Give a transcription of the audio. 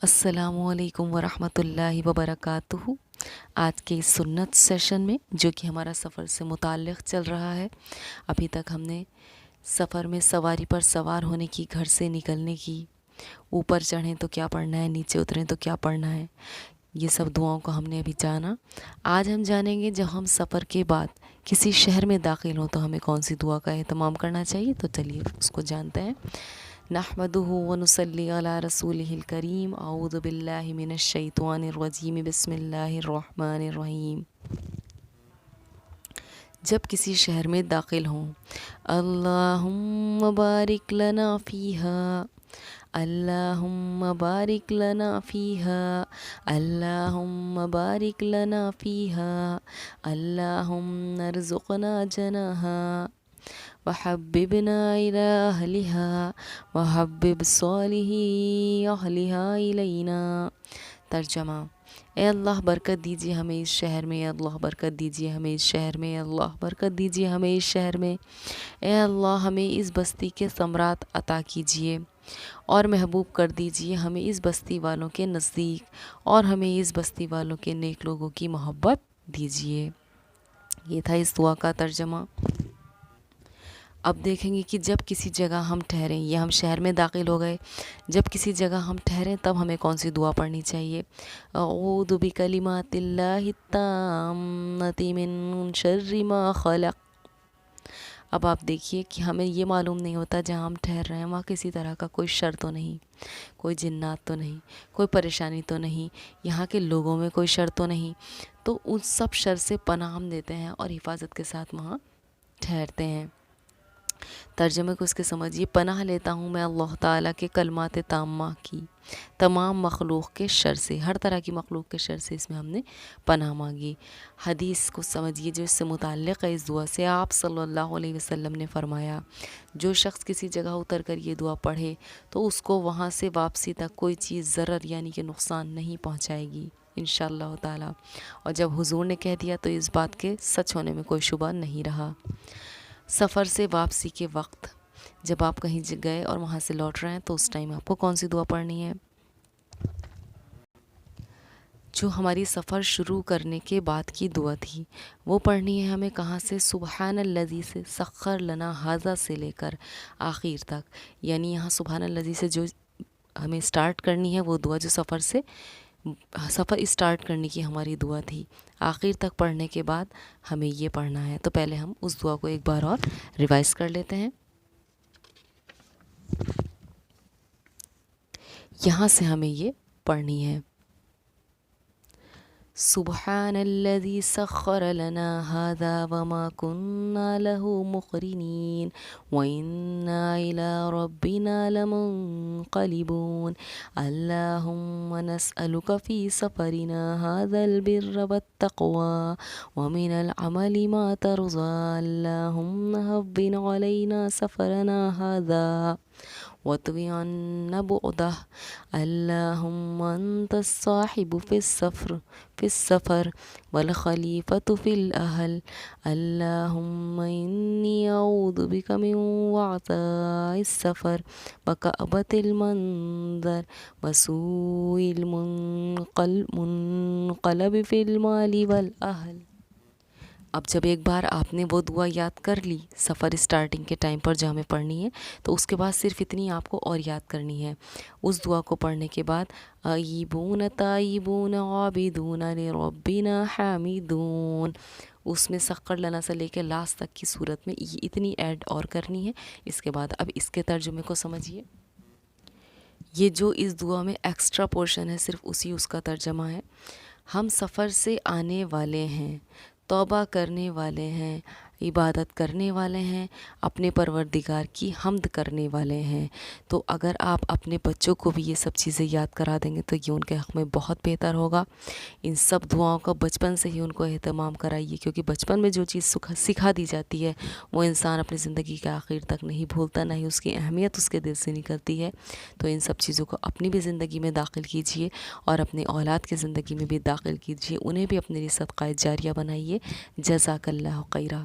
السلام علیکم ورحمۃ اللہ وبرکاتہ۔ آج کے اس سنت سیشن میں جو کہ ہمارا سفر سے متعلق چل رہا ہے، ابھی تک ہم نے سفر میں سواری پر سوار ہونے کی، گھر سے نکلنے کی، اوپر چڑھیں تو کیا پڑھنا ہے، نیچے اتریں تو کیا پڑھنا ہے، یہ سب دعاؤں کو ہم نے ابھی جانا۔ آج ہم جانیں گے جب ہم سفر کے بعد کسی شہر میں داخل ہوں تو ہمیں کون سی دعا کا اہتمام کرنا چاہیے، تو چلیے اس کو جانتے ہیں۔ نحمدہ ونصلی علی رسولہ الکریم، اعوذ باللہ من الشیطان الرجیم، بسم اللہ الرحمن الرحیم۔ جب کسی شہر میں داخل ہوں، اللہم بارک لنا فیہا، اللہم بارک لنا فیہا، اللہم بارک لنا فیہا، اللہم ارزقنا جناہا، وحببنا الی اہلہا، وحبب صالحی اہلہا الینا۔ ترجمہ: اے اللہ برکت دیجیے ہمیں اس شہر میں، اے اللہ برکت دیجیے ہمیں اس شہر میں، اے اللہ برکت دیجیے ہمیں اس شہر میں، اے اللہ ہمیں اس بستی کے ثمرات عطا کیجیے اور محبوب کر دیجیے ہمیں اس بستی والوں کے نزدیک، اور ہمیں اس بستی والوں کے نیک لوگوں کی محبت دیجیے۔ یہ تھا اس دعا کا ترجمہ۔ اب دیکھیں گے کہ جب کسی جگہ ہم ٹھہریں، یہ ہم شہر میں داخل ہو گئے، جب کسی جگہ ہم ٹھہریں تب ہمیں کون سی دعا پڑھنی چاہیے۔ اعوذ بکلمات اللہ التامۃ من شر ما خلق۔ اب آپ دیکھیے کہ ہمیں یہ معلوم نہیں ہوتا جہاں ہم ٹھہر رہے ہیں وہاں کسی طرح کا کوئی شر تو نہیں، کوئی جنات تو نہیں، کوئی پریشانی تو نہیں، یہاں کے لوگوں میں کوئی شر تو نہیں، تو ان سب شر سے پناہ ہم دیتے ہیں اور حفاظت کے ساتھ وہاں ٹھہرتے ہیں۔ ترجمے کو اس کے سمجھیے: پناہ لیتا ہوں میں اللہ تعالیٰ کے کلمات تامہ کی، تمام مخلوق کے شر سے، ہر طرح کی مخلوق کے شر سے اس میں ہم نے پناہ مانگی۔ حدیث کو سمجھیے جو اس سے متعلق ہے، اس دعا سے آپ صلی اللہ علیہ وسلم نے فرمایا، جو شخص کسی جگہ اتر کر یہ دعا پڑھے تو اس کو وہاں سے واپسی تک کوئی چیز ضرر یعنی کہ نقصان نہیں پہنچائے گی انشاءاللہ تعالیٰ۔ اور جب حضور نے کہہ دیا تو اس بات کے سچ ہونے میں کوئی شبہ نہیں رہا۔ سفر سے واپسی کے وقت جب آپ کہیں گئے اور وہاں سے لوٹ رہے ہیں تو اس ٹائم آپ کو کون سی دعا پڑھنی ہے؟ جو ہماری سفر شروع کرنے کے بعد کی دعا تھی وہ پڑھنی ہے ہمیں کہاں سے؟ سبحان الذی سے، سخر لنا ھذا سے لے کر آخر تک، یعنی یہاں سبحان الذی سے جو ہمیں سٹارٹ کرنی ہے وہ دعا جو سفر اسٹارٹ کرنے کی ہماری دعا تھی، آخر تک پڑھنے کے بعد ہمیں یہ پڑھنا ہے۔ تو پہلے ہم اس دعا کو ایک بار اور ریوائز کر لیتے ہیں۔ یہاں سے ہمیں یہ پڑھنی ہے: سبحان الذي سخر لنا هذا وما كنا له مقرنين وإنا إلى ربنا لمنقلبون اللهم نسألك في سفرنا هذا البر والتقوى ومن العمل ما ترضى اللهم هون علينا سفرنا هذا واطوِ عنا بعده اللهم أنت الصاحب في السفر والخليفة في الأهل اللهم إني أعوذ بك من وعثاء السفر وكآبة المنظر وسوء المنقلب في المال والأهل۔ اب جب ایک بار آپ نے وہ دعا یاد کر لی سفر اسٹارٹنگ کے ٹائم پر جو ہمیں پڑھنی ہے، تو اس کے بعد صرف اتنی آپ کو اور یاد کرنی ہے۔ اس دعا کو پڑھنے کے بعد آئیبون تائیبون عابدون لربنا حامدون، اس میں سخر لنا سے لے کے لاسٹ تک کی صورت میں یہ اتنی ایڈ اور کرنی ہے۔ اس کے بعد اب اس کے ترجمے کو سمجھیے۔ یہ جو اس دعا میں ایکسٹرا پورشن ہے صرف اس کا ترجمہ ہے۔ ہم سفر سے آنے والے ہیں، توبہ کرنے والے ہیں، عبادت کرنے والے ہیں، اپنے پروردگار کی حمد کرنے والے ہیں۔ تو اگر آپ اپنے بچوں کو بھی یہ سب چیزیں یاد کرا دیں گے تو یہ ان کے حق میں بہت بہتر ہوگا۔ ان سب دعاؤں کا بچپن سے ہی ان کو اہتمام کرائیے، کیونکہ بچپن میں جو چیز سکھا دی جاتی ہے وہ انسان اپنی زندگی کے آخر تک نہیں بھولتا، نہ ہی اس کی اہمیت اس کے دل سے نکلتی ہے۔ تو ان سب چیزوں کو اپنی بھی زندگی میں داخل کیجیے اور اپنے اولاد کی زندگی میں بھی داخل کیجیے، انہیں بھی اپنے لیے صدقہ جاریہ بنائیے۔ جزاک اللہ خیرہ۔